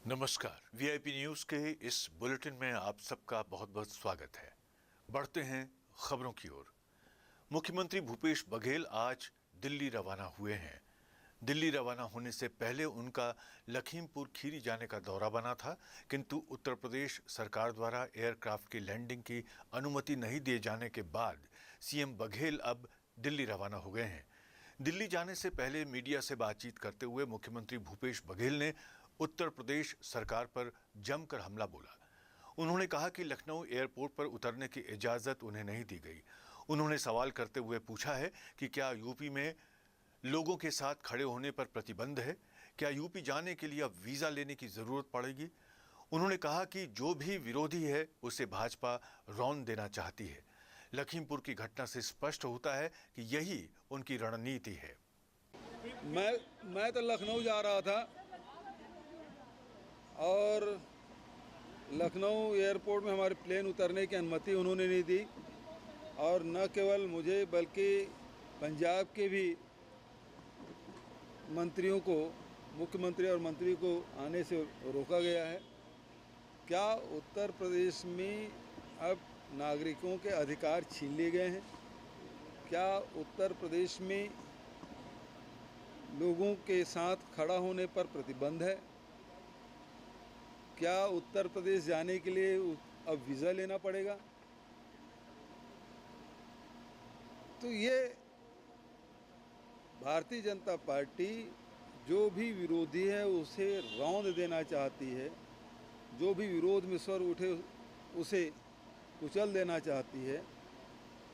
नमस्कार। VIP news के इस बुलेटिन में आप सबका बहुत बहुत स्वागत है। बढ़ते हैं खबरों की ओर। मुख्यमंत्री भूपेश बघेल आज दिल्ली रवाना हुए हैं। दिल्ली रवाना होने से पहले उनका लखीमपुर खीरी जाने का दौरा बना था, किंतु उत्तर प्रदेश सरकार द्वारा एयरक्राफ्ट की लैंडिंग की अनुमति नहीं दिए जाने के बाद सीएम बघेल अब दिल्ली रवाना हो गए हैं। दिल्ली जाने से पहले मीडिया से बातचीत करते हुए मुख्यमंत्री भूपेश बघेल ने उत्तर प्रदेश सरकार पर जमकर हमला बोला। उन्होंने कहा कि लखनऊ एयरपोर्ट पर उतरने की इजाजत उन्हें नहीं दी गई। उन्होंने सवाल करते हुए पूछा है कि क्या यूपी में लोगों के साथ खड़े होने पर प्रतिबंध है? क्या यूपी जाने के लिए अब वीजा लेने की जरूरत पड़ेगी? उन्होंने कहा कि जो भी विरोधी है उसे भाजपा रौंद देना चाहती है। लखीमपुर की घटना से स्पष्ट होता है कि यही उनकी रणनीति है। मैं तो लखनऊ जा रहा था और लखनऊ एयरपोर्ट में हमारे प्लेन उतरने की अनुमति उन्होंने नहीं दी, और न केवल मुझे बल्कि पंजाब के भी मंत्रियों को, मुख्यमंत्री और मंत्री को आने से रोका गया है। क्या उत्तर प्रदेश में अब नागरिकों के अधिकार छीन लिए गए हैं? क्या उत्तर प्रदेश में लोगों के साथ खड़ा होने पर प्रतिबंध है? क्या उत्तर प्रदेश जाने के लिए अब वीज़ा लेना पड़ेगा? तो ये भारतीय जनता पार्टी जो भी विरोधी है उसे रौंद देना चाहती है, जो भी विरोध में स्वर उठे उसे कुचल देना चाहती है,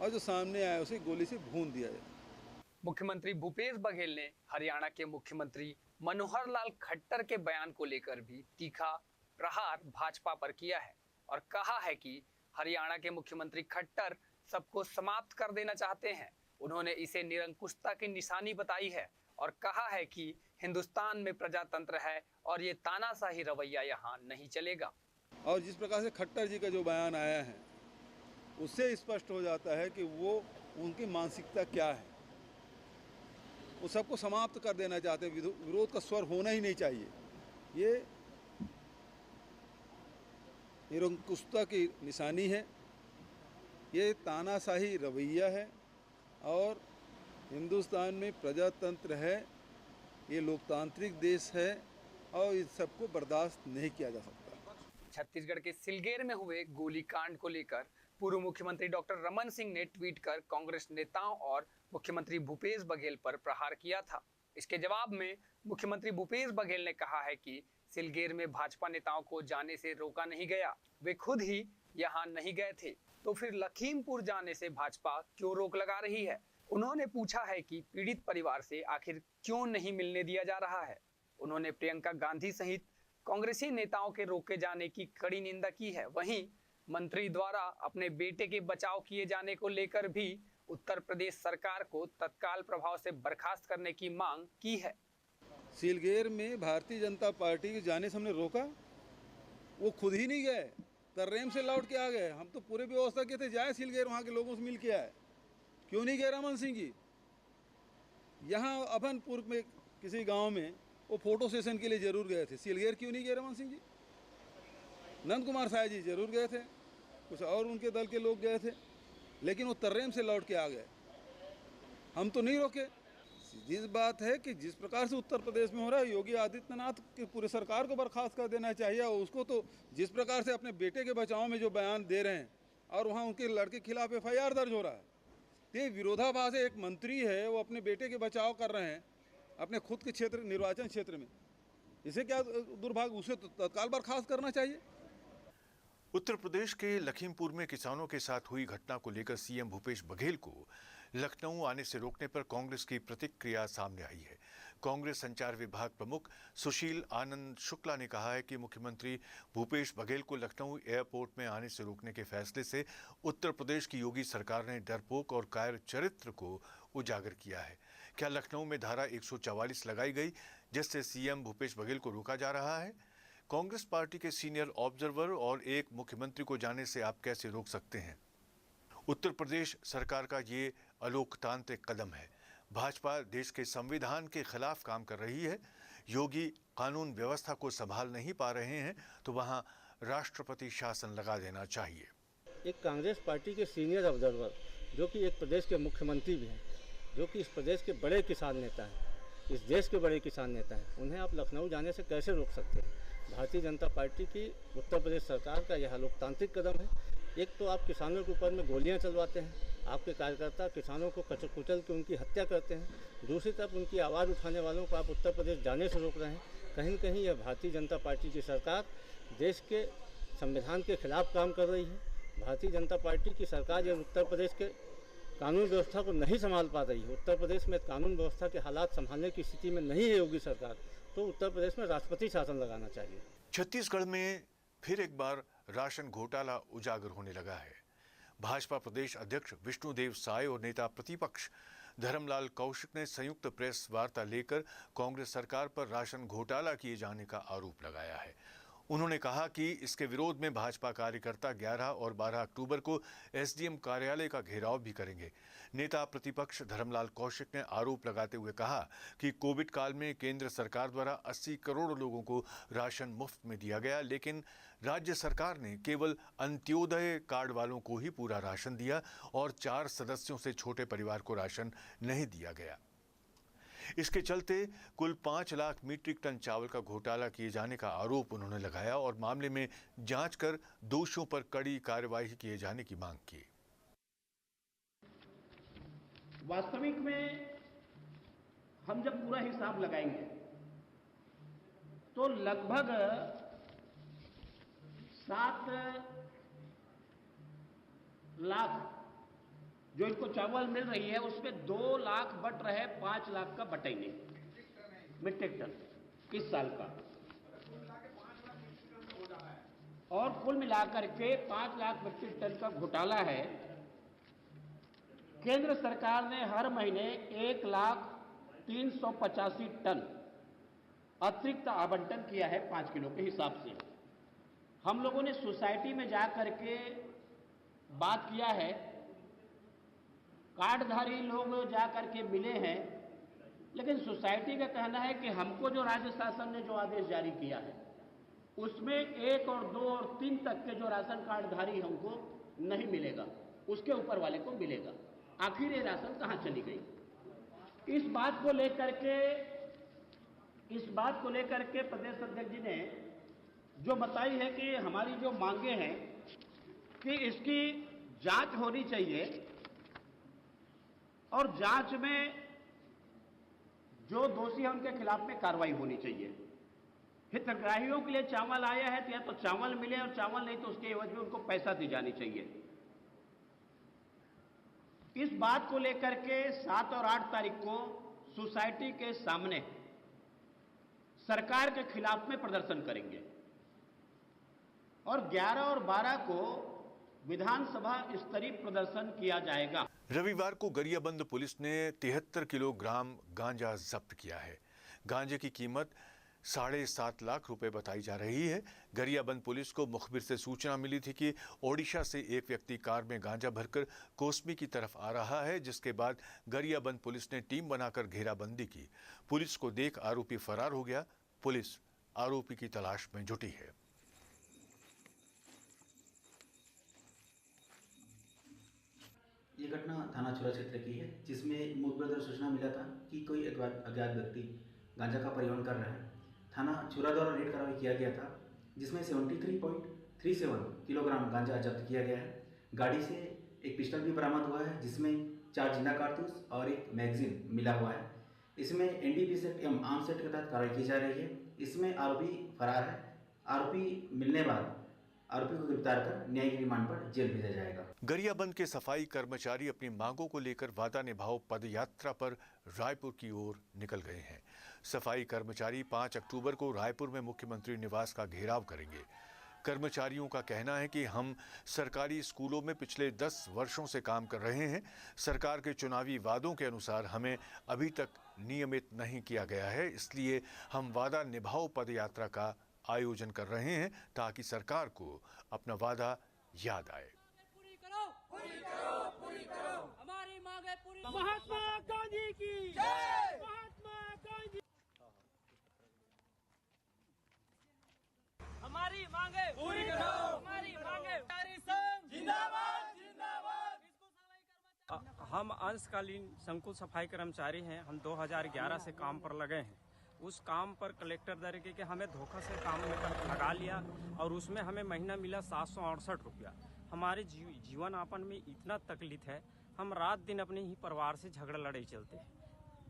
और जो सामने आए उसे गोली से भून दिया जाए। मुख्यमंत्री भूपेश बघेल ने हरियाणा के मुख्यमंत्री मनोहर लाल खट्टर के बयान को लेकर भी तीखा प्रहार भाजपा पर किया है और कहा है कि हरियाणा के मुख्यमंत्री खट्टर सबको समाप्त कर देना चाहते हैं। उन्होंने इसे निरंकुशता की निशानी बताई है और कहा है कि हिंदुस्तान में प्रजातंत्र है और ये तानाशाही रवैया यहाँ नहीं चलेगा। और जिस प्रकार से खट्टर जी का जो बयान आया है उससे स्पष्ट हो जाता है कि वो उनकी मानसिकता क्या है। वो सबको समाप्त कर देना चाहते हैं, विरोध का स्वर होना ही नहीं चाहिए। ये निरंकुशता की निशानी है, ये तानाशाही रवैया है, और हिंदुस्तान में प्रजातंत्र है, ये लोकतांत्रिक देश है, और इस सबको बर्दाश्त नहीं किया जा सकता। छत्तीसगढ़ के सिलगेर में हुए गोलीकांड को लेकर पूर्व मुख्यमंत्री डॉक्टर रमन सिंह ने ट्वीट कर कांग्रेस नेताओं और मुख्यमंत्री भूपेश बघेल पर प्रहार किया था। इसके जवाब में मुख्यमंत्री भूपेश बघेल ने कहा है कि सिलगेर में भाजपा नेताओं को जाने से रोका नहीं गया, वे खुद ही यहाँ नहीं गए थे, तो फिर लखीमपुर जाने से भाजपा क्यों रोक लगा रही है? उन्होंने पूछा है कि पीड़ित परिवार से आखिर क्यों नहीं मिलने दिया जा रहा है। उन्होंने प्रियंका गांधी सहित कांग्रेसी नेताओं के रोके जाने की कड़ी निंदा की है। वहीं मंत्री द्वारा अपने बेटे के बचाव किए जाने को लेकर भी उत्तर प्रदेश सरकार को तत्काल प्रभाव से बर्खास्त करने की मांग की है। सिलगेर में भारतीय जनता पार्टी के जाने से हमने रोका? वो खुद ही नहीं गए, तर्रेम से लौट के आ गए। हम तो पूरे व्यवस्था किए थे, जाए सिलगेर, वहाँ के लोगों से मिल के आए। क्यों नहीं गए रमन सिंह जी? यहाँ अभनपुर में किसी गांव में वो फोटो सेशन के लिए जरूर गए थे। सिलगेर क्यों नहीं गए रमन सिंह जी? नंद कुमार साय जी जरूर गए थे, कुछ और उनके दल के लोग गए थे, लेकिन वो तर्रेम से लौट के आ गए। हम तो नहीं रोके। जिस बात है कि जिस प्रकार से उत्तर प्रदेश में हो रहा है, योगी आदित्यनाथ की पूरी सरकार को बर्खास्त कर देना चाहिए। और उसको तो जिस प्रकार से अपने बेटे के बचाव में जो बयान दे रहे हैं और वहाँ उनके लड़के के खिलाफ FIR दर्ज हो रहा है, ये विरोधाभास है। एक मंत्री है, वो अपने बेटे के बचाव कर रहे हैं अपने खुद के क्षेत्र, निर्वाचन क्षेत्र में। इसे क्या दुर्भाग्य, उसे तो तत्काल बर्खास्त करना चाहिए। उत्तर प्रदेश के लखीमपुर में किसानों के साथ हुई घटना को लेकर सीएम भूपेश बघेल को लखनऊ आने से रोकने पर कांग्रेस की प्रतिक्रिया सामने आई है। कांग्रेस संचार विभाग प्रमुख सुशील आनंद शुक्ला ने कहा है कि मुख्यमंत्री भूपेश बघेल को लखनऊ एयरपोर्ट में आने से रोकने के फैसले से उत्तर प्रदेश की योगी सरकार ने डरपोक और कायर चरित्र को उजागर किया है। क्या लखनऊ में धारा 144 लगाई गई जिससे सीएम भूपेश बघेल को रोका जा रहा है? कांग्रेस पार्टी के सीनियर ऑब्जर्वर और एक मुख्यमंत्री को जाने से आप कैसे रोक सकते हैं? उत्तर प्रदेश सरकार का ये अलोकतांत्रिक कदम है। भाजपा देश के संविधान के खिलाफ काम कर रही है। योगी कानून व्यवस्था को संभाल नहीं पा रहे हैं तो वहां राष्ट्रपति शासन लगा देना चाहिए। एक कांग्रेस पार्टी के सीनियर ऑब्जर्वर जो कि एक प्रदेश के मुख्यमंत्री भी हैं, जो कि इस प्रदेश के बड़े किसान नेता हैं, इस देश के बड़े किसान नेता हैं, उन्हें आप लखनऊ जाने से कैसे रोक सकते हैं? भारतीय जनता पार्टी की उत्तर प्रदेश सरकार का यह लोकतांत्रिक कदम है। एक तो आप किसानों के ऊपर में गोलियां चलवाते हैं, आपके कार्यकर्ता किसानों को कुचल के उनकी हत्या करते हैं, दूसरी तरफ उनकी आवाज़ उठाने वालों को आप उत्तर प्रदेश जाने से रोक रहे हैं। कहीं न कहीं यह भारतीय जनता पार्टी की सरकार देश के संविधान के खिलाफ काम कर रही है। भारतीय जनता पार्टी की सरकार यह उत्तर प्रदेश के कानून व्यवस्था को नहीं संभाल पा रही है, उत्तर प्रदेश में कानून व्यवस्था के हालात संभालने की स्थिति में नहीं है योगी सरकार, तो उत्तर प्रदेश में राष्ट्रपति शासन लगाना चाहिए। छत्तीसगढ़ में फिर एक बार राशन घोटाला उजागर होने लगा है। भाजपा प्रदेश अध्यक्ष विष्णुदेव साय और नेता प्रतिपक्ष धर्मलाल कौशिक ने संयुक्त प्रेस वार्ता लेकर कांग्रेस सरकार पर राशन घोटाला किए जाने का आरोप लगाया है। उन्होंने कहा कि इसके विरोध में भाजपा कार्यकर्ता 11 और 12 अक्टूबर को एसडीएम कार्यालय का घेराव भी करेंगे। नेता प्रतिपक्ष धर्मलाल कौशिक ने आरोप लगाते हुए कहा कि कोविड काल में केंद्र सरकार द्वारा 80 करोड़ लोगों को राशन मुफ्त में दिया गया, लेकिन राज्य सरकार ने केवल अंत्योदय कार्ड वालों को ही पूरा राशन दिया और 4 सदस्यों से छोटे परिवार को राशन नहीं दिया गया। इसके चलते कुल 5 लाख मीट्रिक टन चावल का घोटाला किए जाने का आरोप उन्होंने लगाया और मामले में जांच कर दोषियों पर कड़ी कार्रवाई किए जाने की मांग की। वास्तविक में हम जब पूरा हिसाब लगाएंगे तो लगभग 7 लाख जो इनको चावल मिल रही है उसमें 2 लाख बट रहे 5 लाख का बटेंगे मीट्रिक टन इस साल का, और कुल मिलाकर के 5 लाख मीट्रिक टन का घोटाला है। केंद्र सरकार ने हर महीने 1,385,000 टन अतिरिक्त आवंटन किया है 5 किलो के हिसाब से। हम लोगों ने सोसाइटी में जा करके बात किया है, कार्डधारी लोग जा करके मिले हैं, लेकिन सोसाइटी का कहना है कि हमको जो राज्य शासन ने जो आदेश जारी किया है उसमें 1 और 2 और 3 तक के जो राशन कार्डधारी हमको नहीं मिलेगा, उसके ऊपर वाले को मिलेगा। आखिर ये राशन कहां चली गई? इस बात को लेकर के प्रदेश अध्यक्ष जी ने जो बताई है कि हमारी जो मांगे हैं कि इसकी जांच होनी चाहिए और जांच में जो दोषी है उनके खिलाफ में कार्रवाई होनी चाहिए। हितग्राहियों के लिए चावल आया है तो या तो चावल मिले, और चावल नहीं तो उसके एवज में उनको पैसा दी जानी चाहिए। इस बात को लेकर के 7 और 8 तारीख को सोसाइटी के सामने सरकार के खिलाफ में प्रदर्शन करेंगे और 11 और 12 को विधानसभा स्तरीय प्रदर्शन किया जाएगा। रविवार को गरियाबंद पुलिस ने 73 किलोग्राम गांजा जब्त किया है। गांजे की कीमत 7.5 लाख रुपए बताई जा रही है। गरियाबंद पुलिस को मुखबिर से सूचना मिली थी कि ओडिशा से एक व्यक्ति कार में गांजा भरकर कोसमी की तरफ आ रहा है, जिसके बाद गरियाबंद पुलिस ने टीम बनाकर घेराबंदी की। पुलिस को देख आरोपी फरार हो गया। पुलिस आरोपी की तलाश में जुटी है। ये घटना थाना छुरा क्षेत्र की है, जिसमें मुखबिर द्वारा सूचना मिला था कि कोई अज्ञात व्यक्ति गांजा का परिवहन कर रहा है। थाना छुरा द्वारा रेड कार्रवाई किया गया था, जिसमें 73.37 किलोग्राम गांजा जब्त किया गया है। गाड़ी से एक पिस्टल भी बरामद हुआ है, जिसमें 4 जिंदा कारतूस और एक मैगजीन मिला हुआ है। इसमें एनडीपीएस एक्ट एवं आर्म्स एक्ट के तहत कार्रवाई की जा रही है। इसमें आरोपी फरार है। आरोपी मिलने बाद आरोपी को गिरफ्तार कर न्यायिक रिमांड पर जेल भेजा जाएगा। गरियाबंद के सफाई कर्मचारी अपनी मांगों को लेकर वादा निभाओ पदयात्रा पर रायपुर की ओर निकल गए हैं। सफाई कर्मचारी 5 अक्टूबर को रायपुर में मुख्यमंत्री निवास का घेराव करेंगे। कर्मचारियों का कहना है कि हम सरकारी स्कूलों में पिछले 10 वर्षों से काम कर रहे हैं। सरकार के चुनावी वादों के अनुसार हमें अभी तक नियमित नहीं किया गया है, इसलिए हम वादा निभाओ पदयात्रा का आयोजन कर रहे हैं ताकि सरकार को अपना वादा याद आए। पूरी करो, हमारी मांगे पूरी। महात्मा गांधी की जय, महात्मा गांधी। मांगे पूरी करो, हमारी मांगे कर्मचारी संघ जिंदाबाद जिंदाबाद। हम अंशकालीन संकुल सफाई कर्मचारी हैं। हम 2011 से काम पर लगे हैं। उस काम पर कलेक्टर तरीके के हमें धोखा से काम में लगा लिया और उसमें हमें महीना मिला 768 रुपया। हमारे जीवन यापन में इतना तकलीफ है, हम रात दिन अपने ही परिवार से झगड़ा लड़ाई चलते हैं।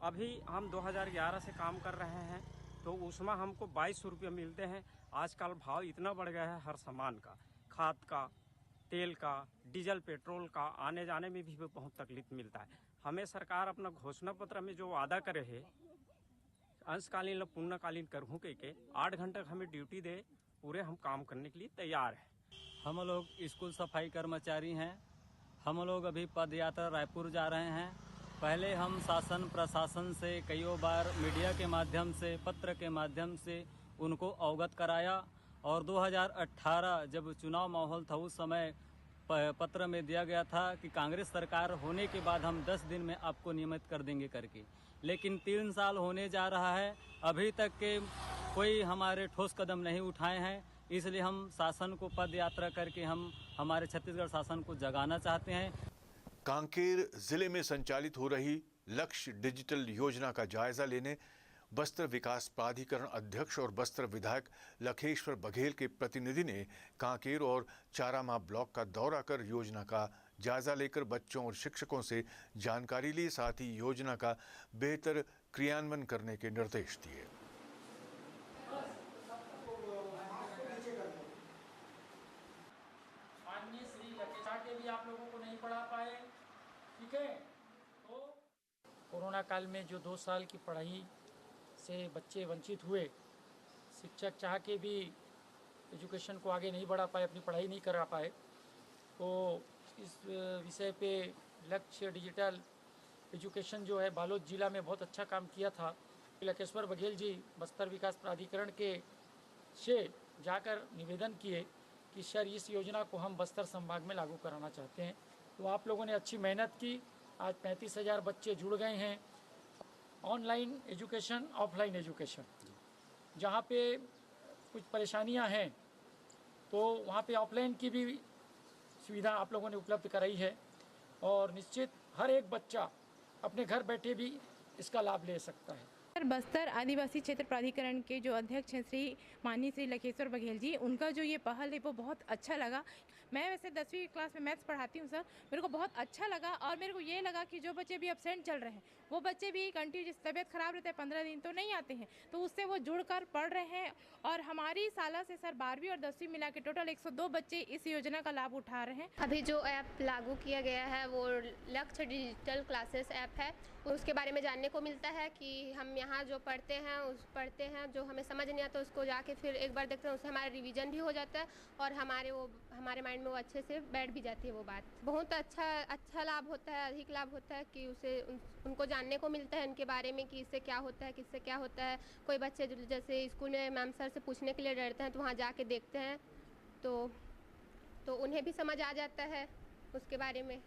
अभी हम 2011 से काम कर रहे हैं तो उसमें हमको 2200 रुपये मिलते हैं। आजकल भाव इतना बढ़ गया है हर सामान का, खाद का, तेल का, डीजल पेट्रोल का, आने जाने में भी बहुत तकलीफ मिलता है। हमें सरकार अपना घोषणा पत्र में जो वादा करे है अंशकालीन और पूर्णकालीन करहूँ के 8 घंटे हमें ड्यूटी दे, पूरे हम काम करने के लिए तैयार हैं। हम लोग स्कूल सफाई कर्मचारी हैं। हम लोग अभी पद यात्रा रायपुर जा रहे हैं। पहले हम शासन प्रशासन से कई बार मीडिया के माध्यम से, पत्र के माध्यम से उनको अवगत कराया और 2018 जब चुनाव माहौल था उस समय पत्र में दिया गया था कि कांग्रेस सरकार होने के बाद हम 10 दिन में आपको नियमित कर देंगे करके, लेकिन 3 साल होने जा रहा है, अभी तक के कोई हमारे ठोस कदम नहीं उठाए हैं। इसलिए हम शासन को पद यात्रा करके हम हमारे छत्तीसगढ़ शासन को जगाना चाहते हैं। कांकेर जिले में संचालित हो रही लक्ष्य डिजिटल योजना का जायजा लेने बस्तर विकास प्राधिकरण अध्यक्ष और बस्तर विधायक लखेश्वर बघेल के प्रतिनिधि ने कांकेर और चारामा ब्लॉक का दौरा कर योजना का जायजा लेकर बच्चों और शिक्षकों से जानकारी ली, साथ ही योजना का बेहतर क्रियान्वयन करने के निर्देश दिए। माननीय श्री लखेश्वर के भी आप लोगों को नहीं पढ़ा पाए, ठीक है। तो कोरोना काल में जो 2 साल की पढ़ाई से बच्चे वंचित हुए, शिक्षक चाह के भी एजुकेशन को आगे नहीं बढ़ा पाए, अपनी पढ़ाई नहीं करा पाए, तो इस विषय पे लक्ष्य डिजिटल एजुकेशन जो है बालोद जिला में बहुत अच्छा काम किया था। लखेश्वर बघेल जी बस्तर विकास प्राधिकरण के से जाकर निवेदन किए कि सर इस योजना को हम बस्तर संभाग में लागू कराना चाहते हैं। तो आप लोगों ने अच्छी मेहनत की, आज 35,000 बच्चे जुड़ गए हैं। ऑनलाइन एजुकेशन, ऑफलाइन एजुकेशन, जहाँ पे कुछ परेशानियाँ हैं तो वहाँ पे ऑफलाइन की भी सुविधा आप लोगों ने उपलब्ध कराई है और निश्चित हर एक बच्चा अपने घर बैठे भी इसका लाभ ले सकता है। बस्तर आदिवासी क्षेत्र प्राधिकरण के जो अध्यक्ष हैं माननीय श्री लखेश्वर बघेल जी, उनका जो ये पहल है वो बहुत अच्छा लगा। मैं वैसे 10वीं क्लास में मैथ्स पढ़ाती हूँ सर, मेरे को बहुत अच्छा लगा और मेरे को ये लगा कि जो बच्चे भी एब्सेंट चल रहे हैं वो बच्चे भी कंटिन्यू, तबीयत खराब रहता है 15 दिन तो नहीं आते हैं, तो उससे वो जुड़कर पढ़ रहे हैं। और हमारी साला से सर 12वीं और 10वीं मिला के टोटल 102 बच्चे इस योजना का लाभ उठा रहे हैं। अभी जो ऐप लागू किया गया है वो लक्ष्य डिजिटल क्लासेस ऐप है। उसके बारे में जानने को मिलता है कि हम यहाँ जो पढ़ते हैं जो हमें समझ नहीं आता उसको जाके फिर एक बार देखते हैं, उससे हमारा रिवीजन भी हो जाता है और हमारे माइंड में वो अच्छे से बैठ भी जाती है वो बात। बहुत अच्छा लाभ होता है, अधिक लाभ होता है कि उनको जानने को मिलता है इनके बारे में कि इससे क्या होता है, किससे क्या होता है। कोई बच्चे जैसे स्कूल में मैम सर से पूछने के लिए डरते हैं तो वहाँ जाके देखते हैं तो उन्हें भी समझ आ जाता है उसके बारे में।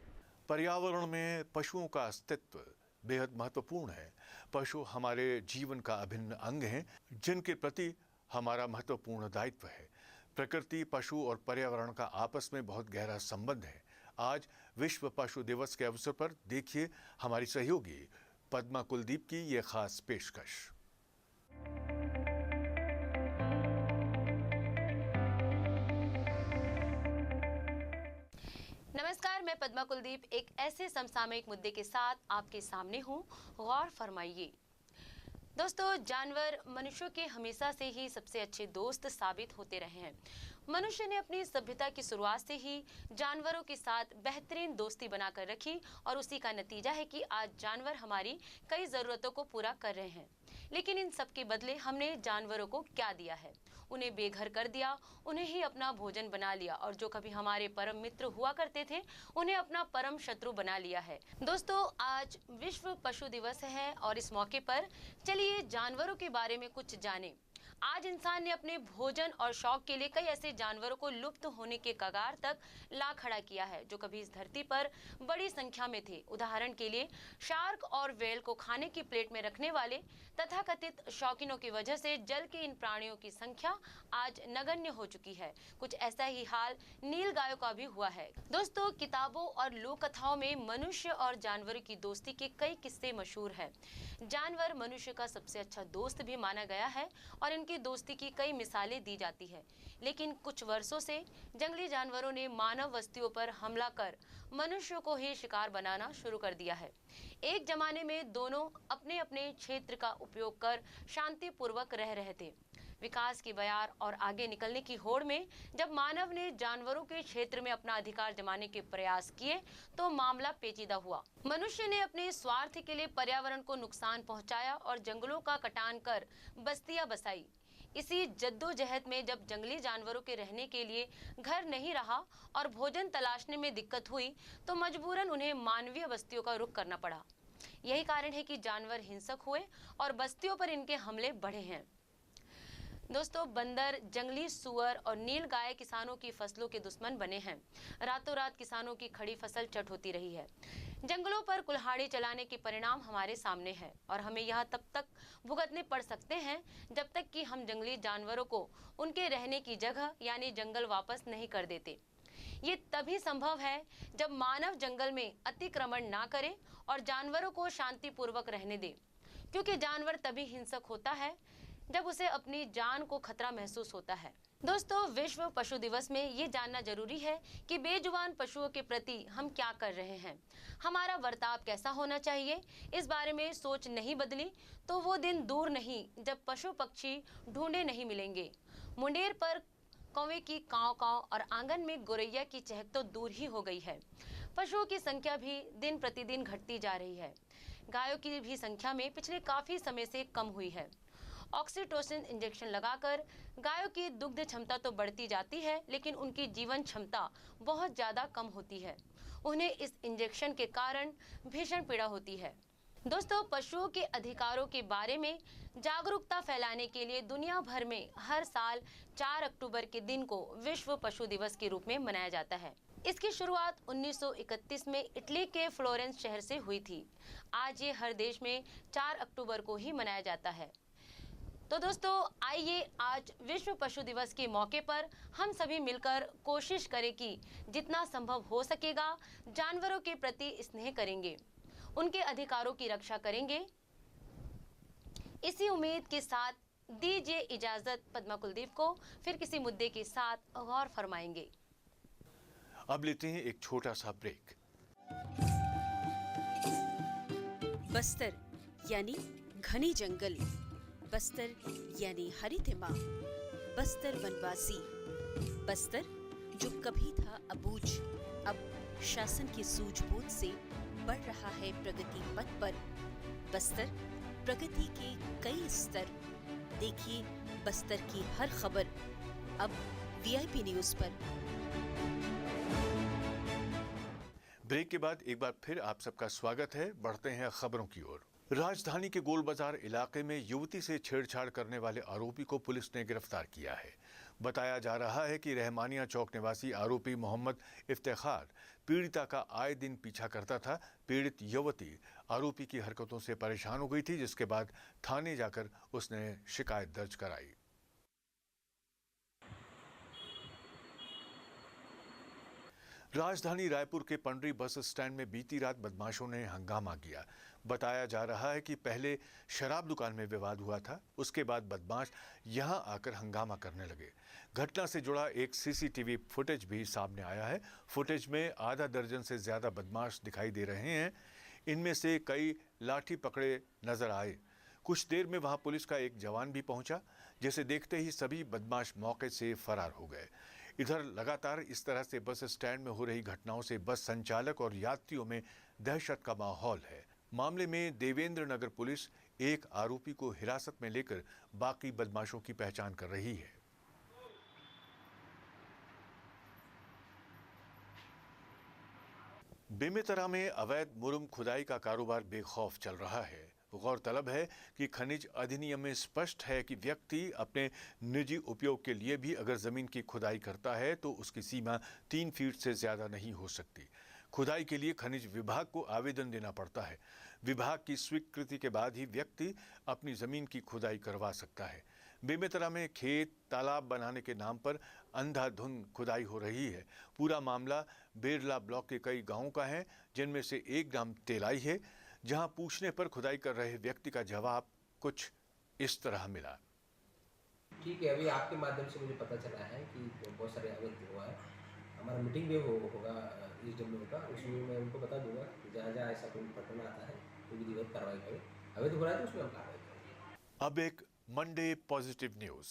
पर्यावरण में पशुओं का अस्तित्व बेहद महत्वपूर्ण है। पशु हमारे जीवन का अभिन्न अंग हैं, जिनके प्रति हमारा महत्वपूर्ण दायित्व है। प्रकृति, पशु और पर्यावरण का आपस में बहुत गहरा संबंध है। आज विश्व पशु दिवस के अवसर पर देखिए हमारी सहयोगी पद्मा कुलदीप की ये खास पेशकश। नमस्कार, मैं पद्मा कुलदीप एक ऐसे समसामयिक मुद्दे के साथ आपके सामने हूँ। गौर फरमाइए दोस्तों, जानवर मनुष्यों के हमेशा से ही सबसे अच्छे दोस्त साबित होते रहे हैं। मनुष्य ने अपनी सभ्यता की शुरुआत से ही जानवरों के साथ बेहतरीन दोस्ती बनाकर रखी और उसी का नतीजा है कि आज जानवर हमारी कई ज़रूरतों को पूरा कर रहे हैं। लेकिन इन सब के बदले हमने जानवरों को क्या दिया है? उन्हें बेघर कर दिया, उन्हें ही अपना भोजन बना लिया और जो कभी हमारे परम मित्र हुआ करते थे उन्हें अपना परम शत्रु बना लिया है। दोस्तों, आज विश्व पशु दिवस है और इस मौके पर चलिए जानवरों के बारे में कुछ जानें। आज इंसान ने अपने भोजन और शौक के लिए कई ऐसे जानवरों को लुप्त होने के कगार तक ला खड़ा किया है जो कभी इस धरती पर बड़ी संख्या में थे। उदाहरण के लिए शार्क और व्हेल को खाने की प्लेट में रखने वाले तथाकथित शौकीनों की वजह से जल के इन प्राणियों की संख्या आज नगण्य हो चुकी है। कुछ ऐसा ही हाल नील गायों का भी हुआ है। दोस्तों, किताबों और लोक कथाओं में मनुष्य और जानवरों की दोस्ती के कई किस्से मशहूर हैं। जानवर मनुष्य का सबसे अच्छा दोस्त भी माना गया है और इनकी दोस्ती की कई मिसालें दी जाती है। लेकिन कुछ वर्षों से जंगली जानवरों ने मानव बस्तियों पर हमला कर मनुष्यों को ही शिकार बनाना शुरू कर दिया है। एक जमाने में दोनों अपने अपने क्षेत्र का उपयोग कर शांतिपूर्वक रह रहे थे। विकास की बयार और आगे निकलने की होड़ में जब मानव ने जानवरों के क्षेत्र में अपना अधिकार जमाने के प्रयास किए तो मामला पेचीदा हुआ। मनुष्य ने अपने स्वार्थ के लिए पर्यावरण को नुकसान पहुंचाया और जंगलों का कटान कर बस्तियां बसाई। इसी जद्दोजहद में जब जंगली जानवरों के रहने के लिए घर नहीं रहा और भोजन तलाशने में दिक्कत हुई तो मजबूरन उन्हें मानवीय बस्तियों का रुख करना पड़ा। यही कारण है कि जानवर हिंसक हुए और बस्तियों पर इनके हमले बढ़े हैं। दोस्तों, बंदर, जंगली सुअर और नील गाय किसानों की फसलों के दुश्मन बने हैं। रातों रात किसानों की खड़ी फसल चट होती रही है। जंगलों पर कुल्हाड़ी चलाने के परिणाम हमारे सामने है और हमें यह तब तक भुगतने पड़ सकते हैं जब तक कि हम जंगली जानवरों को उनके रहने की जगह यानी जंगल वापस नहीं कर देते। ये तभी संभव है जब मानव जंगल में अतिक्रमण ना करे और जानवरों को शांतिपूर्वक रहने दे, क्योंकि जानवर तभी हिंसक होता है जब उसे अपनी जान को खतरा महसूस होता है। दोस्तों, विश्व पशु दिवस में ये जानना जरूरी है कि बेजुबान पशुओं के प्रति हम क्या कर रहे हैं, हमारा बर्ताव कैसा होना चाहिए। इस बारे में सोच नहीं बदली तो वो दिन दूर नहीं जब पशु पक्षी ढूंढे नहीं मिलेंगे। मुंडेर पर कौवे की काव काव और आंगन में गोरैया की चहक तो दूर ही हो गई है। पशुओं की संख्या भी दिन प्रतिदिन घटती जा रही है। गायों की भी संख्या में पिछले काफी समय से कम हुई है। ऑक्सीटोसिन इंजेक्शन लगाकर गायों की दुग्ध क्षमता तो बढ़ती जाती है, लेकिन उनकी जीवन क्षमता बहुत ज्यादा कम होती है। उन्हें इस इंजेक्शन के कारण भीषण पीड़ा होती है। दोस्तों, पशुओं के अधिकारों के बारे में जागरूकता फैलाने के लिए दुनिया भर में हर साल 4 अक्टूबर के दिन को विश्व पशु दिवस के रूप में मनाया जाता है। इसकी शुरुआत 1931 में इटली के फ्लोरेंस शहर से हुई थी। आज ये हर देश में 4 अक्टूबर को ही मनाया जाता है। तो दोस्तों, आइए आज विश्व पशु दिवस के मौके पर हम सभी मिलकर कोशिश करें कि जितना संभव हो सकेगा जानवरों के प्रति स्नेह करेंगे, उनके अधिकारों की रक्षा करेंगे। इसी उम्मीद के साथ दीजिए इजाजत पद्मा कुलदीप को, फिर किसी मुद्दे के साथ गौर फरमाएंगे। अब लेते हैं एक छोटा सा ब्रेक। बस्तर यानी घने जंगल, बस्तर यानी हरितिमा, बस्तर वनवासी, बस्तर जो कभी था अबूझ अब शासन की सूझबूझ से बढ़ रहा है प्रगति पथ पर। बस्तर प्रगति के कई स्तर, देखिए बस्तर की हर खबर अब वीआईपी न्यूज पर। ब्रेक के बाद एक बार फिर आप सबका स्वागत है। बढ़ते हैं खबरों की ओर। राजधानी के गोल बाजार इलाके में युवती से छेड़छाड़ करने वाले आरोपी को पुलिस ने गिरफ्तार किया है। बताया जा रहा है कि रहमानिया चौक निवासी आरोपी मोहम्मद इफ्तिखार पीड़िता का आए दिन पीछा करता था। पीड़ित युवती आरोपी की हरकतों से परेशान हो गई थी, जिसके बाद थाने जाकर उसने शिकायत दर्ज कराई। राजधानी रायपुर के पंडरी बस स्टैंड में बीती रात बदमाशों ने हंगामा किया। बताया जा रहा है कि पहले शराब दुकान में विवाद हुआ था, उसके बाद बदमाश यहां आकर हंगामा करने लगे। घटना से जुड़ा एक सीसीटीवी फुटेज भी सामने आया है। फुटेज में आधा दर्जन से ज्यादा बदमाश दिखाई दे रहे हैं। इनमें से कई लाठी पकड़े नजर आए। कुछ देर में वहां पुलिस का एक जवान भी पहुंचा, जिसे देखते ही सभी बदमाश मौके से फरार हो गए। इधर लगातार इस तरह से बस स्टैंड में हो रही घटनाओं से बस संचालक और यात्रियों में दहशत का माहौल है। मामले में देवेंद्र नगर पुलिस एक आरोपी को हिरासत में लेकर बाकी बदमाशों की पहचान कर रही है। बेमेतरा में अवैध मुरुम खुदाई का कारोबार बेखौफ चल रहा है। गौरतलब है कि खनिज अधिनियम में स्पष्ट है कि व्यक्ति अपने निजी उपयोग के लिए भी अगर जमीन की खुदाई करता है तो उसकी सीमा 3 फीट से ज्यादा नहीं हो सकती। खुदाई के लिए खनिज विभाग को आवेदन देना पड़ता है। विभाग की स्वीकृति के बाद ही व्यक्ति अपनी जमीन की खुदाई करवा सकता है। बेमेतरा में खेत तालाब बनाने के नाम पर अंधाधुंध खुदाई हो रही है। पूरा मामला बेरला ब्लॉक के कई गांवों का है, जिनमें से एक ग्राम तेलाई है, जहां पूछने पर खुदाई कर रहे व्यक्ति का जवाब कुछ इस तरह मिला। ठीक है, अभी आपके माध्यम से मुझे पता चला है कि बहुत सारे अवैध हुआ है। हमारा मीटिंग भी होगा SW का, उसमें मैं उनको बता दूंगा कि जहाँ जहाँ ऐसा कोई घटना आता है तो विधिवत कार्रवाई करें। अवैध हो रहा है तो उसमें हम कार्रवाई करेंगे। अब एक मंडे पॉजिटिव न्यूज।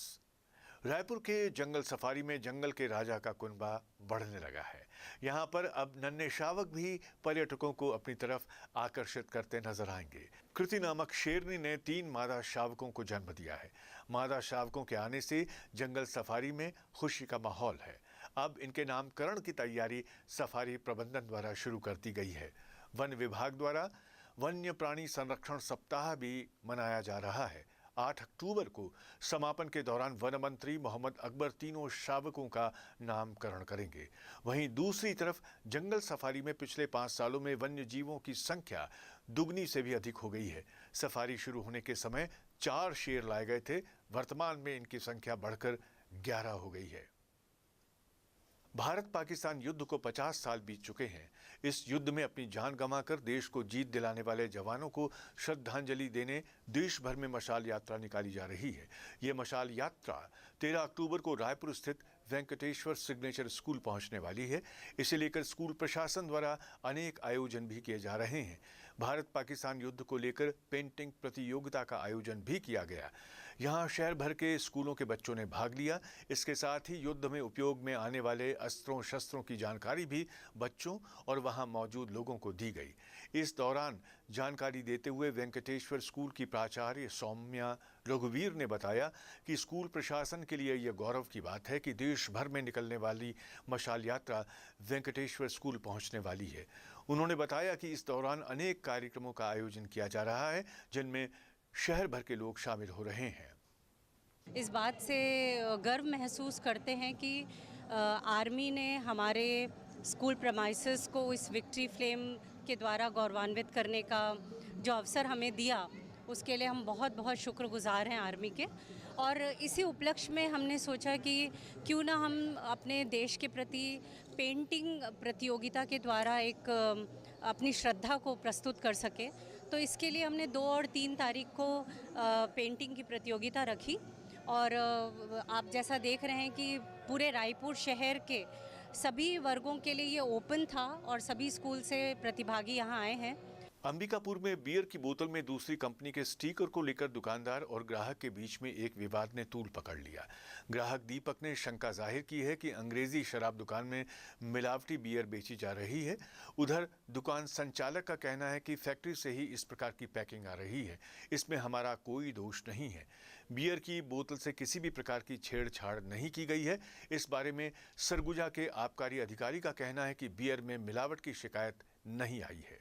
रायपुर के जंगल सफारी में जंगल के राजा का कुनबा बढ़ने लगा है। यहाँ पर अब नन्हे शावक भी पर्यटकों को अपनी तरफ आकर्षित करते नजर आएंगे। कृति नामक शेरनी ने 3 मादा शावकों को जन्म दिया है। मादा शावकों के आने से जंगल सफारी में खुशी का माहौल है। अब इनके नामकरण की तैयारी सफारी प्रबंधन द्वारा शुरू कर दी गई है। वन विभाग द्वारा वन्य प्राणी संरक्षण सप्ताह भी मनाया जा रहा है। 8 अक्टूबर को समापन के दौरान वन मंत्री मोहम्मद अकबर तीनों शावकों का नामकरण करेंगे। वहीं दूसरी तरफ जंगल सफारी में पिछले 5 सालों में वन्य जीवों की संख्या दुगनी से भी अधिक हो गई है। सफारी शुरू होने के समय 4 शेर लाए गए थे। वर्तमान में इनकी संख्या बढ़कर 11 हो गई है। भारत पाकिस्तान युद्ध को 50 साल बीत चुके हैं। इस युद्ध में अपनी जान गंवाकर देश को जीत दिलाने वाले जवानों को श्रद्धांजलि देने देश भर में मशाल यात्रा निकाली जा रही है। ये मशाल यात्रा 13 अक्टूबर को रायपुर स्थित वेंकटेश्वर सिग्नेचर स्कूल पहुंचने वाली है। इसे लेकर स्कूल प्रशासन द्वारा अनेक आयोजन भी किए जा रहे हैं। भारत पाकिस्तान युद्ध को लेकर पेंटिंग प्रतियोगिता का आयोजन भी किया गया। यहाँ शहर भर के स्कूलों के बच्चों ने भाग लिया। इसके साथ ही युद्ध में उपयोग में आने वाले अस्त्रों शस्त्रों की जानकारी भी बच्चों और वहां मौजूद लोगों को दी गई। इस दौरान जानकारी देते हुए वेंकटेश्वर स्कूल की प्राचार्य सौम्या रघुवीर ने बताया कि स्कूल प्रशासन के लिए यह गौरव की बात है कि देश भर में निकलने वाली मशाल यात्रा वेंकटेश्वर स्कूल पहुंचने वाली है। उन्होंने बताया कि इस दौरान अनेक कार्यक्रमों का आयोजन किया जा रहा है, जिनमें शहर भर के लोग शामिल हो रहे हैं। इस बात से गर्व महसूस करते हैं कि आर्मी ने हमारे स्कूल प्रमाइसेस को इस विक्ट्री फ्लेम के द्वारा गौरवान्वित करने का जो अवसर हमें दिया, उसके लिए हम बहुत बहुत शुक्रगुजार हैं आर्मी के। और इसी उपलक्ष्य में हमने सोचा कि क्यों ना हम अपने देश के प्रति पेंटिंग प्रतियोगिता के द्वारा एक अपनी श्रद्धा को प्रस्तुत कर सके। तो इसके लिए हमने 2 और 3 तारीख को पेंटिंग की प्रतियोगिता रखी। और आप जैसा देख रहे हैं कि पूरे रायपुर शहर के सभी वर्गों के लिए ये ओपन था और सभी स्कूल से प्रतिभागी यहाँ आए हैं। अंबिकापुर में बियर की बोतल में दूसरी कंपनी के स्टिकर को लेकर दुकानदार और ग्राहक के बीच में एक विवाद ने तूल पकड़ लिया। ग्राहक दीपक ने शंका जाहिर की है कि अंग्रेजी शराब दुकान में मिलावटी बियर बेची जा रही है। उधर दुकान संचालक का कहना है कि फैक्ट्री से ही इस प्रकार की पैकिंग आ रही है, इसमें हमारा कोई दोष नहीं है। बियर की बोतल से किसी भी प्रकार की छेड़छाड़ नहीं की गई है। इस बारे में सरगुजा के आबकारी अधिकारी का कहना है कि बियर में मिलावट की शिकायत नहीं आई है।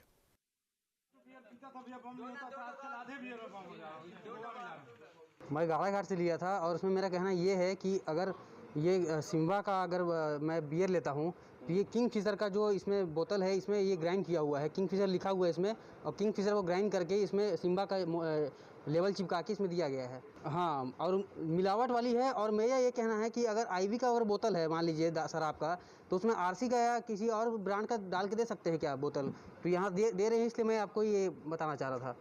मैं गाड़ाघाट से लिया था और उसमें मेरा कहना ये है कि अगर ये सिम्बा का अगर मैं बियर लेता हूँ तो ये किंगफिशर का जो इसमें बोतल है, इसमें ये ग्राइंड किया हुआ है, किंगफिशर लिखा हुआ है इसमें, और किंगफिशर को ग्राइंड करके इसमें सिम्बा का लेवल चिपका के इसमें दिया गया है। हाँ, और मिलावट वाली है। और मेरा ये कहना है कि अगर आईवी का अगर बोतल है मान लीजिए शराब का, तो उसमें आरसी का या किसी और ब्रांड का डाल के दे सकते हैं क्या बोतल? तो यहाँ दे रहे हैं, इसलिए मैं आपको ये बताना चाह रहा था।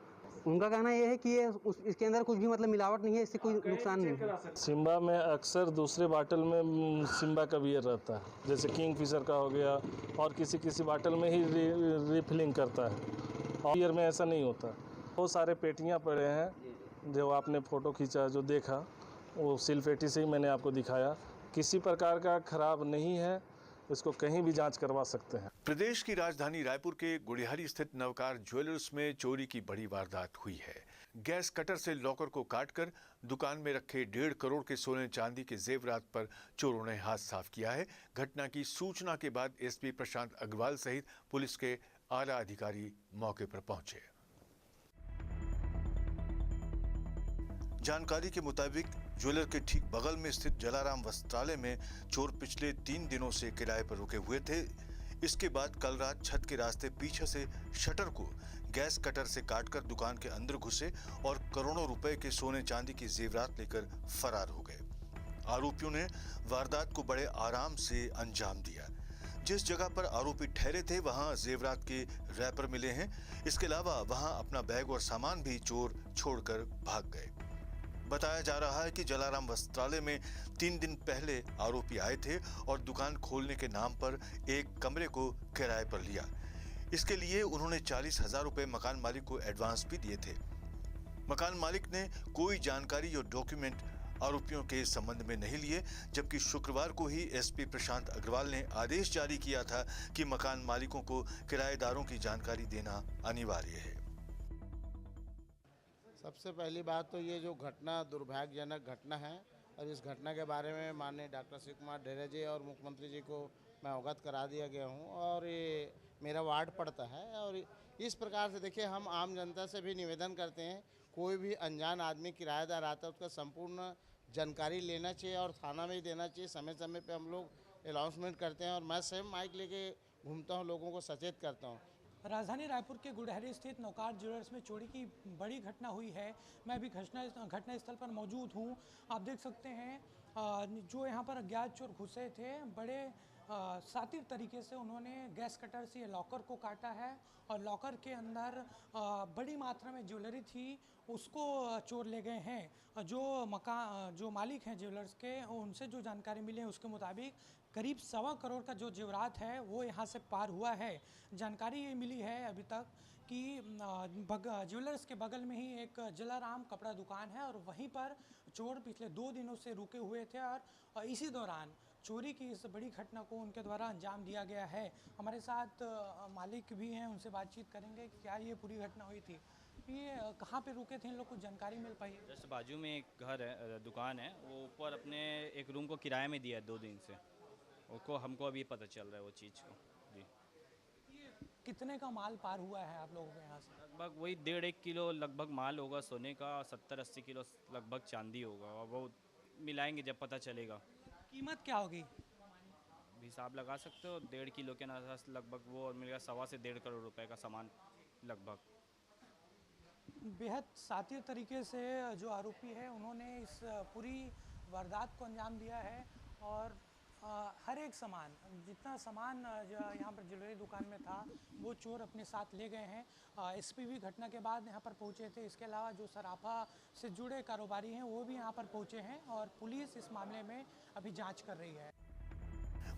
उनका कहना ये है कि ये इसके अंदर कुछ भी मतलब मिलावट नहीं है, इससे कोई नुकसान नहीं है। सिम्बा में अक्सर दूसरे बाटल में सिम्बा का बियर रहता है, जैसे किंगफिशर का हो गया, और किसी बाटल में ही रिफिलिंग करता है, और बियर में ऐसा नहीं होता। बहुत सारे पेटियां पड़े हैं, जो आपने फ़ोटो खींचा, जो देखा, वो सिल पेटी से ही मैंने आपको दिखाया। किसी प्रकार का खराब नहीं है, इसको कहीं भी जांच करवा सकते हैं। प्रदेश की राजधानी रायपुर के गुड़ियारी स्थित नवकार ज्वेलर्स में चोरी की बड़ी वारदात हुई है। गैस कटर से लॉकर को काटकर दुकान में रखे 1.5 करोड़ के सोने चांदी के जेवरात पर चोरों ने हाथ साफ किया है। घटना की सूचना के बाद एसपी प्रशांत अग्रवाल सहित पुलिस के आला अधिकारी मौके पर पहुंचे। जानकारी के मुताबिक ज्वेलर के ठीक बगल में स्थित जलाराम वस्त्रालय में चोर पिछले 3 दिनों से किराए पर रुके हुए थे। इसके बाद कल रात छत के रास्ते पीछे से शटर को गैस कटर से काटकर दुकान के अंदर घुसे और करोड़ों रुपए के सोने चांदी की जेवरात लेकर फरार हो गए। आरोपियों ने वारदात को बड़े आराम से अंजाम दिया। जिस जगह पर आरोपी ठहरे थे वहां जेवरात के रैपर मिले हैं। इसके अलावा वहां अपना बैग और सामान भी चोर छोड़कर भाग गए। बताया जा रहा है कि जलाराम वस्त्रालय में 3 दिन पहले आरोपी आए थे और दुकान खोलने के नाम पर एक कमरे को किराए पर लिया। इसके लिए उन्होंने 40,000 रुपए मकान मालिक को एडवांस भी दिए थे। मकान मालिक ने कोई जानकारी और डॉक्यूमेंट आरोपियों के संबंध में नहीं लिए, जबकि शुक्रवार को ही एसपी प्रशांत अग्रवाल ने आदेश जारी किया था कि मकान मालिकों को किराएदारों की जानकारी देना अनिवार्य है। सबसे पहली बात तो ये जो घटना दुर्भाग्यजनक घटना है और इस घटना के बारे में माननीय डॉक्टर शिव कुमार डेरे जी और मुख्यमंत्री जी को मैं अवगत करा दिया गया हूँ और ये मेरा वार्ड पड़ता है। और इस प्रकार से देखिए, हम आम जनता से भी निवेदन करते हैं, कोई भी अनजान आदमी किराएदार आता है उसका संपूर्ण जानकारी लेना चाहिए और थाना में ही देना चाहिए। समय समय पे हम लोग अनाउंसमेंट करते हैं और मैं स्वयं माइक लेके घूमता हूँ, लोगों को सचेत करता हूँ। राजधानी रायपुर के गुड़हरी स्थित नौकार ज्वेलर्स में चोरी की बड़ी घटना हुई है। मैं अभी घटना स्थल पर मौजूद हूँ। आप देख सकते हैं जो यहाँ पर अज्ञात चोर घुसे थे, बड़े शातिर तरीके से उन्होंने गैस कटर से लॉकर को काटा है और लॉकर के अंदर बड़ी मात्रा में ज्वेलरी थी, उसको चोर ले गए हैं। जो मालिक हैं ज्वेलर्स के, उनसे जो जानकारी मिली है उसके मुताबिक करीब 1.25 करोड़ का जो जेवरात है वो यहाँ से पार हुआ है। जानकारी ये मिली है अभी तक कि ज्वेलर्स के बगल में ही एक जलाराम कपड़ा दुकान है और वहीं पर चोर पिछले 2 दिनों से रुके हुए थे और इसी दौरान चोरी की इस बड़ी घटना को उनके द्वारा अंजाम दिया गया है। हमारे साथ मालिक भी हैं, उनसे बातचीत करेंगे कि क्या ये पूरी घटना हुई थी। ये कहाँ पे रुके थे, इन लोग को जानकारी मिल पाई? जस्ट बाजू में एक घर है, दुकान है, वो ऊपर अपने एक रूम को किराए में दिया है 2 दिन से। उसको हमको अभी पता चल रहा है वो चीज़ को। जी, ये कितने का माल पार हुआ है आप लोगों के यहाँ से? लगभग वही 1.5 किलो लगभग माल होगा सोने का, 70-80 किलो लगभग चांदी होगा और वो मिलाएंगे जब पता चलेगा। कीमत क्या होगी? हिसाब लगा सकते हो 1.5 किलो के आसपास लगभग वो मिलेगा, 1.25 से 1.5 करोड़ रुपए का सामान लगभग। बेहद शातिर तरीके से जो आरोपी है उन्होंने इस पूरी वारदात को अंजाम दिया है और हर एक सामान, जितना सामान यहाँ पर ज्वेलरी दुकान में था वो चोर अपने साथ ले गए हैं। एसपी भी घटना के बाद यहाँ पर पहुँचे थे। इसके अलावा जो सराफा से जुड़े कारोबारी हैं वो भी यहाँ पर पहुँचे हैं और पुलिस इस मामले में अभी जांच कर रही है।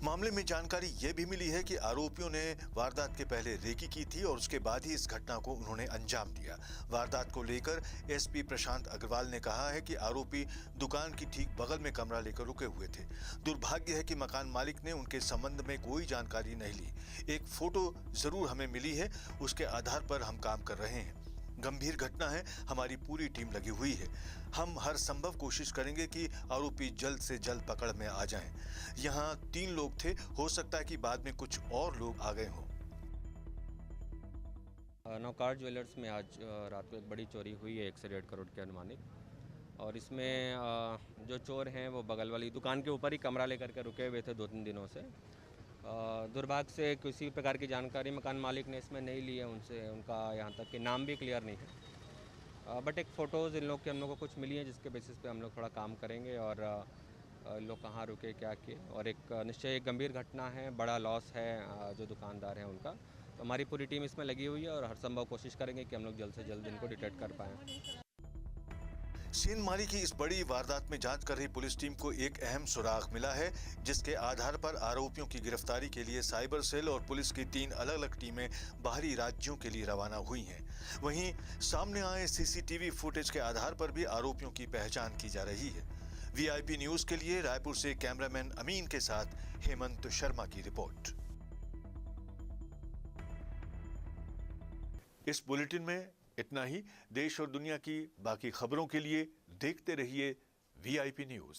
मामले में जानकारी ये भी मिली है कि आरोपियों ने वारदात के पहले रेकी की थी और उसके बाद ही इस घटना को उन्होंने अंजाम दिया। वारदात को लेकर एसपी प्रशांत अग्रवाल ने कहा है कि आरोपी दुकान की ठीक बगल में कमरा लेकर रुके हुए थे। दुर्भाग्य है कि मकान मालिक ने उनके संबंध में कोई जानकारी नहीं ली। एक फोटो जरूर हमें मिली है, उसके आधार पर हम काम कर रहे हैं। गंभीर घटना है, हमारी पूरी टीम लगी हुई है। हम हर संभव कोशिश करेंगे कि आरोपी जल्द से जल्द पकड़ में आ जाएं। यहाँ 3 लोग थे, हो सकता है कि बाद में कुछ और लोग आ गए हों। नौकार ज्वेलर्स में आज रात को एक बड़ी चोरी हुई है 1 से 1.5 करोड़ के अनुमानित। और इसमें जो चोर हैं वो बगल वाली दुकान के ऊपर ही कमरा लेकर के रुके हुए थे 2-3 दिनों से। दुर्भाग्य से किसी प्रकार की जानकारी मकान मालिक ने इसमें नहीं ली है उनसे, उनका यहाँ तक कि नाम भी क्लियर नहीं है। बट एक फ़ोटोज़ इन लोग के हम लोग को कुछ मिली है जिसके बेसिस पे हम लोग थोड़ा काम करेंगे और लोग कहाँ रुके, क्या किए। और एक निश्चय एक गंभीर घटना है, बड़ा लॉस है जो दुकानदार हैं उनका। तो हमारी पूरी टीम इसमें लगी हुई है और हर संभव कोशिश करेंगे कि हम लोग जल्द से जल्द इनको डिटेक्ट कर पाएँ। सीनमारी की इस बड़ी वारदात में जांच कर रही पुलिस टीम को एक अहम सुराग मिला है, जिसके आधार पर आरोपियों की गिरफ्तारी के लिए साइबर सेल और पुलिस की 3 अलग-अलग टीमें बाहरी राज्यों के लिए रवाना हुई हैं। वहीं सामने आए सीसीटीवी फुटेज के आधार पर भी आरोपियों की पहचान की जा रही है। वीआईपी न्यूज के लिए रायपुर से कैमरामैन अमीन के साथ हेमंत शर्मा की रिपोर्ट। इस बुलेटिन में इतना ही। देश और दुनिया की बाकी खबरों के लिए देखते रहिए वीआईपी न्यूज।